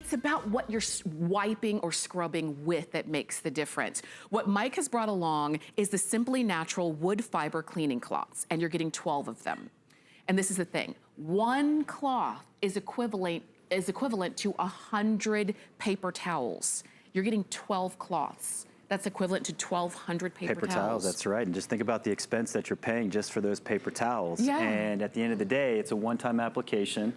It's about what you're wiping or scrubbing with that makes the difference. What Mike has brought along is the Simply Natural wood fiber cleaning cloths, and you're getting 12 of them. And this is the thing, one cloth is equivalent to 100 paper towels. You're getting 12 cloths. That's equivalent to 1,200 paper towels. That's right. And just think about the expense that you're paying just for those paper towels. Yeah. And at the end of the day, it's a one-time application,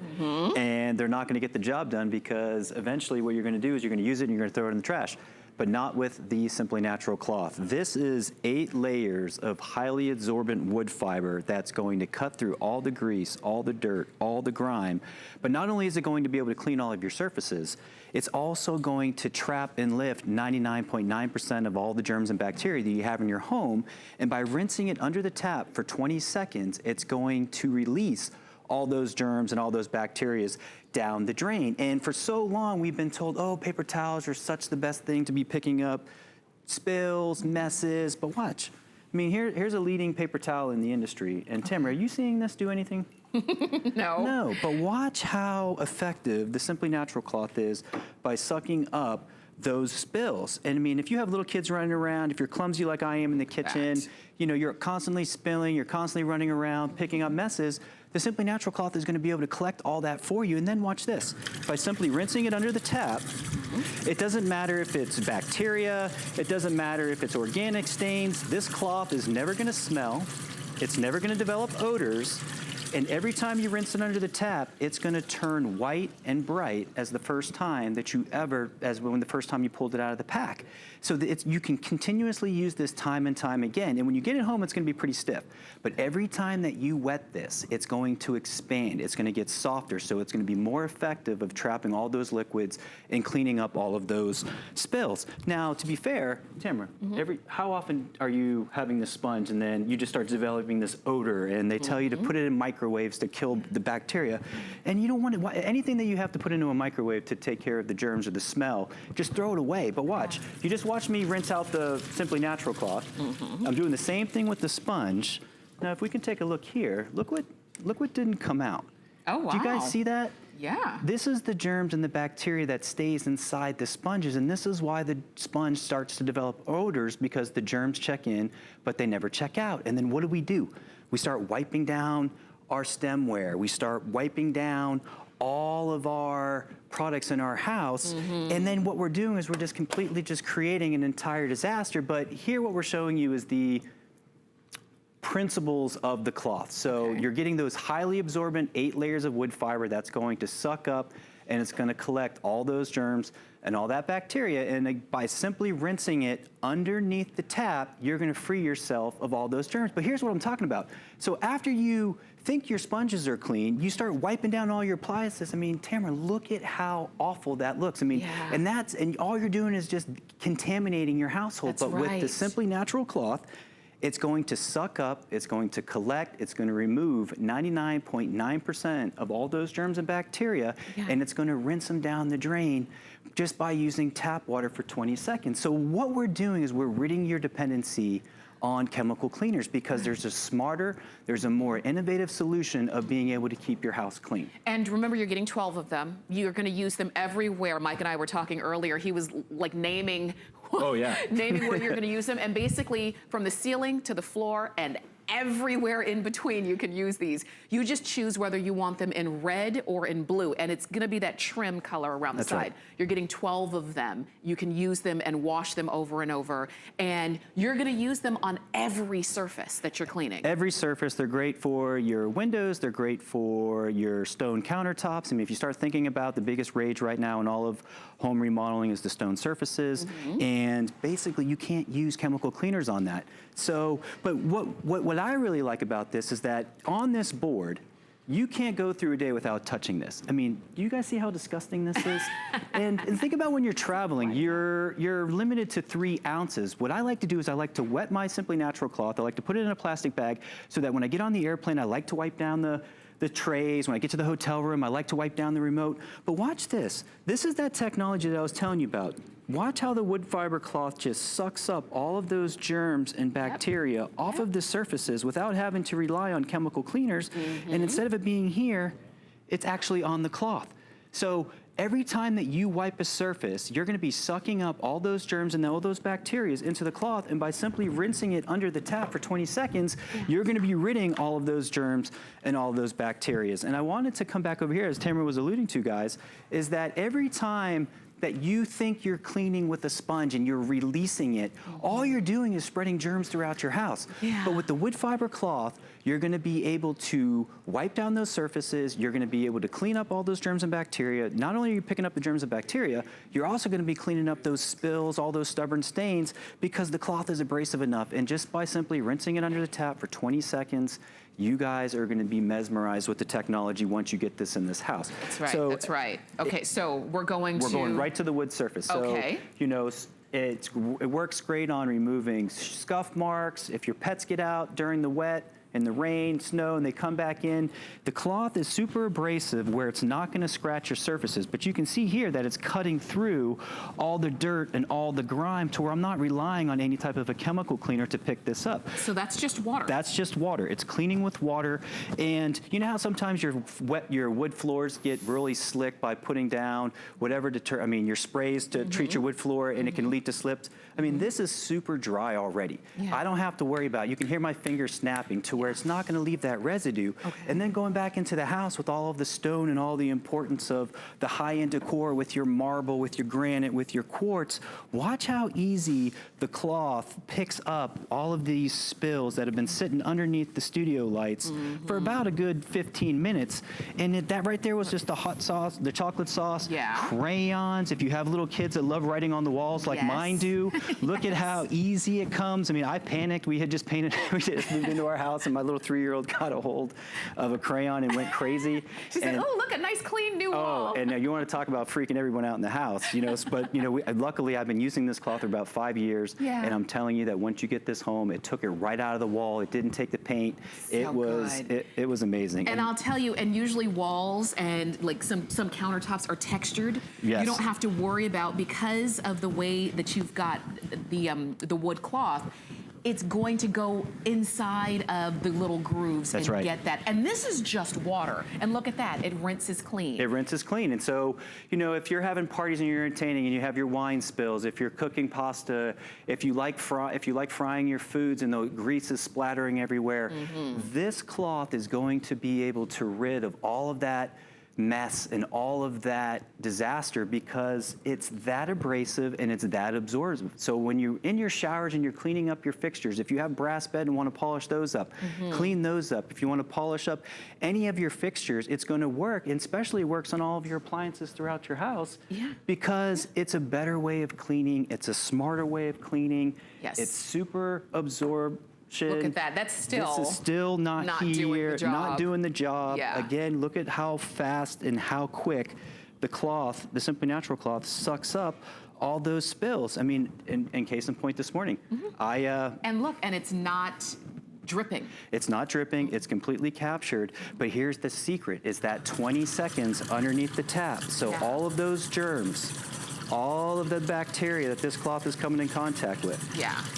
and they're not going to get the job done because eventually what you're going to do is you're going to use it and you're going to throw it in the trash. But not with the Simply Natural cloth. This is 8 layers of highly absorbent wood fiber that's going to cut through all the grease, all the dirt, all the grime. But not only is it going to be able to clean all of your surfaces, it's also going to trap and lift 99.9% of all the germs and bacteria that you have in your home. And by rinsing it under the tap for 20 seconds, it's going to release all those germs and all those bacteria down the drain. And for so long, we've been told, oh, paper towels are such the best thing to be picking up spills, messes, but watch. I mean, here's a leading paper towel in the industry. And Tim, are you seeing this do anything? No. No, but watch how effective the Simply Natural cloth is by sucking up those spills. And I mean, if you have little kids running around, if you're clumsy like I am in the kitchen, you know, you're constantly spilling, you're constantly running around, picking up messes, the Simply Natural cloth is going to be able to collect all that for you. And then watch this. By simply rinsing it under the tap, it doesn't matter if it's bacteria, it doesn't matter if it's organic stains, this cloth is never going to smell, it's never going to develop odors, and every time you rinse it under the tap, it's going to turn white and bright as the first time that you ever, as when the first time you pulled it out of the pack. So that you can continuously use this time and time again. And when you get it home, it's going to be pretty stiff. But every time that you wet this, it's going to expand. It's going to get softer. So it's going to be more effective of trapping all those liquids and cleaning up all of those spills. Now, to be fair, Tamara, how often are you having this sponge and then you just start developing this odor and they tell you to put it in microwaves to kill the bacteria? And you don't want it, anything that you have to put into a microwave to take care of the germs or the smell, just throw it away. But watch, you just watch me rinse out the Simply Natural cloth. I'm doing the same thing with the sponge. Now, if we can take a look here, look what didn't come out. Oh, wow. Do you guys see that? Yeah. This is the germs and the bacteria that stays inside the sponges, and this is why the sponge starts to develop odors, because the germs check in, but they never check out. And then what do? We start wiping down our stemware. We start wiping down all of our products in our house, and then what we're doing is we're just completely just creating an entire disaster. But here what we're showing you is the principles of the cloth. So you're getting those highly absorbent 8 layers of wood fiber that's going to suck up and it's going to collect all those germs and all that bacteria. And by simply rinsing it underneath the tap, you're going to free yourself of all those germs. But here's what I'm talking about. So after you think your sponges are clean, you start wiping down all your appliances. I mean, Tamara, look at how awful that looks. I mean, and all you're doing is just contaminating your household. But with the Simply Natural cloth, it's going to suck up, it's going to collect, it's going to remove 99.9% of all those germs and bacteria, and it's going to rinse them down the drain just by using tap water for 20 seconds. So what we're doing is we're ridding your dependency on chemical cleaners, because there's a smarter, there's a more innovative solution of being able to keep your house clean. And remember, you're getting 12 of them. You're going to use them everywhere. Mike and I were talking earlier. He was like naming, naming where you're going to use them. And basically, from the ceiling to the floor and everywhere in between, you can use these. You just choose whether you want them in red or in blue, and it's gonna be that trim color around the side. You're getting 12 of them. You can use them and wash them over and over, and you're gonna use them on every surface that you're cleaning. Every surface. They're great for your windows, they're great for your stone countertops. I mean, if you start thinking about the biggest rage right now in all of home remodeling is the stone surfaces, and basically you can't use chemical cleaners on that. So, but what I really like about this is that on this board, you can't go through a day without touching this. I mean, do you guys see how disgusting this is? and think about when you're traveling, you're limited to 3 ounces. What I like to do is I like to wet my Simply Natural cloth. I like to put it in a plastic bag so that when I get on the airplane, I like to wipe down the trays. When I get to the hotel room, I like to wipe down the remote. But watch this. This is that technology that I was telling you about. Watch how the wood fiber cloth just sucks up all of those germs and bacteria off of the surfaces without having to rely on chemical cleaners. And instead of it being here, it's actually on the cloth. So every time that you wipe a surface, you're gonna be sucking up all those germs and all those bacteria into the cloth, and by simply rinsing it under the tap for 20 seconds, you're gonna be ridding all of those germs and all of those bacteria. And I wanted to come back over here, as Tamara was alluding to, guys, is that every time that you think you're cleaning with a sponge and you're releasing it, all you're doing is spreading germs throughout your house. But with the wood fiber cloth, you're gonna be able to wipe down those surfaces, you're gonna be able to clean up all those germs and bacteria. Not only are you picking up the germs and bacteria, you're also gonna be cleaning up those spills, all those stubborn stains, because the cloth is abrasive enough. And just by simply rinsing it under the tap for 20 seconds, you guys are gonna be mesmerized with the technology once you get this in this house. That's right, that's right. Okay, so we're going right to the wood surface. So, you know, it works great on removing scuff marks. If your pets get out during the wet and the rain, snow, and they come back in, the cloth is super abrasive where it's not gonna scratch your surfaces. But you can see here that it's cutting through all the dirt and all the grime to where I'm not relying on any type of a chemical cleaner to pick this up. So that's just water? That's just water. It's cleaning with water. And you know how sometimes your wood floors get really slick by putting down whatever your sprays to treat your wood floor, and it can lead to slips? I mean, this is super dry already. I don't have to worry about it. You can hear my fingers snapping to where it's not gonna leave that residue. And then going back into the house with all of the stone and all the importance of the high-end decor with your marble, with your granite, with your quartz, watch how easy the cloth picks up all of these spills that have been sitting underneath the studio lights for about a good 15 minutes. And that right there was just the hot sauce, the chocolate sauce, crayons. If you have little kids that love writing on the walls like mine do, look at how easy it comes. I mean, I panicked. We had just painted, we just moved into our house, and my little 3-year-old got a hold of a crayon and went crazy. She said, "Oh, look, a nice clean new wall." And you want to talk about freaking everyone out in the house, you know? But you know, luckily I've been using this cloth for about 5 years, and I'm telling you that once you get this home, it took it right out of the wall. It didn't take the paint. It was amazing. And I'll tell you, and usually walls and like some countertops are textured. You don't have to worry about, because of the way that you've got the wood cloth, it's going to go inside of the little grooves and get that. And this is just water. And look at that, it rinses clean. It rinses clean. And so, you know, if you're having parties and you're entertaining and you have your wine spills, if you're cooking pasta, if you like frying your foods and the grease is splattering everywhere, this cloth is going to be able to rid of all of that mess and all of that disaster, because it's that abrasive and it's that absorptive. So when you're in your showers and you're cleaning up your fixtures, if you have brass bed and want to polish those up, clean those up. If you want to polish up any of your fixtures, it's going to work, and especially works on all of your appliances throughout your house, because it's a better way of cleaning. It's a smarter way of cleaning. It's super absorbed. Look at that. That's still, this is still not here, not doing the job. Again, look at how fast and how quick the cloth, the Simply Natural cloth, sucks up all those spills. I mean, in case in point this morning, and look, and it's not dripping. It's not dripping, it's completely captured, but here's the secret, is that 20 seconds underneath the tap. So all of those germs, all of the bacteria that this cloth is coming in contact with,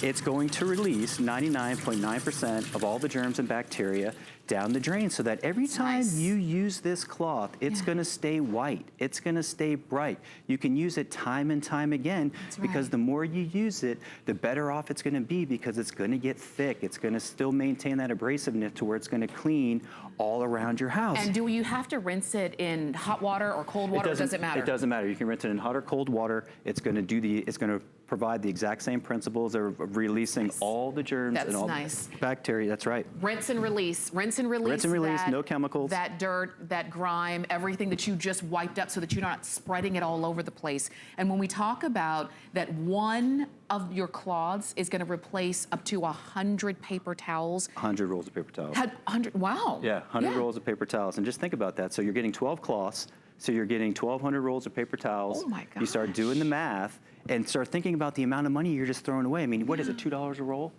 it's going to release 99.9% of all the germs and bacteria down the drain, so that every time you use this cloth, it's gonna stay white, it's gonna stay bright. You can use it time and time again, because the more you use it, the better off it's gonna be, because it's gonna get thick, it's gonna still maintain that abrasiveness to where it's gonna clean all around your house. And do you have to rinse it in hot water or cold water, or does it matter? It doesn't matter. You can rinse it in hot or cold water. It's gonna provide the exact same principles of releasing all the germs and all the bacteria. That's right. Rinse and release. Rinse and release. Rinse and release, no chemicals. That dirt, that grime, everything that you just wiped up, so that you're not spreading it all over the place. And when we talk about that, one of your cloths is gonna replace up to 100 paper towels. 100 rolls of paper towels. 100, wow. Yeah, 100 rolls of paper towels. And just think about that. So you're getting 12 cloths, so you're getting 1,200 rolls of paper towels. Oh my gosh. You start doing the math and start thinking about the amount of money you're just throwing away. I mean, what is it, $2 a roll?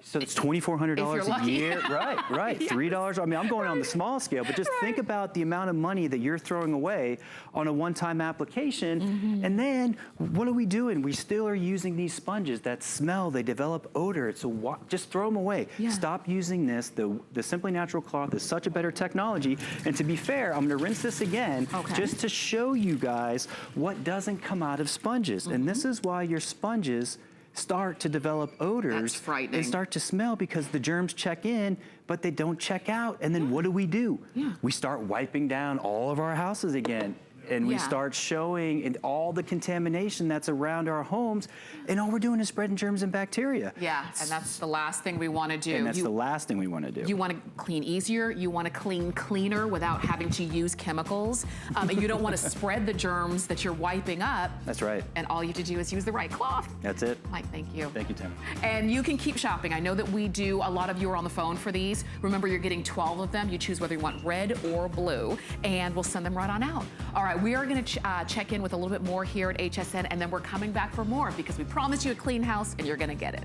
So it's $2,400 a lucky. year, right? Yes. $3. I mean, I'm going on the small scale, but just think about the amount of money that you're throwing away on a one-time application. And then what are we doing? We still are using these sponges that smell, they develop odor. So just throw them away. Yeah. Stop using this. The Simply Natural cloth is such a better technology. And to be fair, I'm going to rinse this again just to show you guys what doesn't come out of sponges. And this is why your sponges start to develop odors. That's frightening. They start to smell because the germs check in, but they don't check out. And then what do? We start wiping down all of our houses again. And we start showing all the contamination that's around our homes, and all we're doing is spreading germs and bacteria. Yeah, and that's the last thing we want to do. And that's the last thing we want to do. You want to clean easier, you want to clean cleaner without having to use chemicals, and you don't want to spread the germs that you're wiping up. That's right. And all you have to do is use the right cloth. That's it. Mike, thank you. Thank you, Tim. And you can keep shopping. I know that we do, a lot of you are on the phone for these. Remember, you're getting 12 of them. You choose whether you want red or blue, and we'll send them right on out. All right, we are going to check in with a little bit more here at HSN, and then we're coming back for more because we promised you a clean house, and you're going to get it.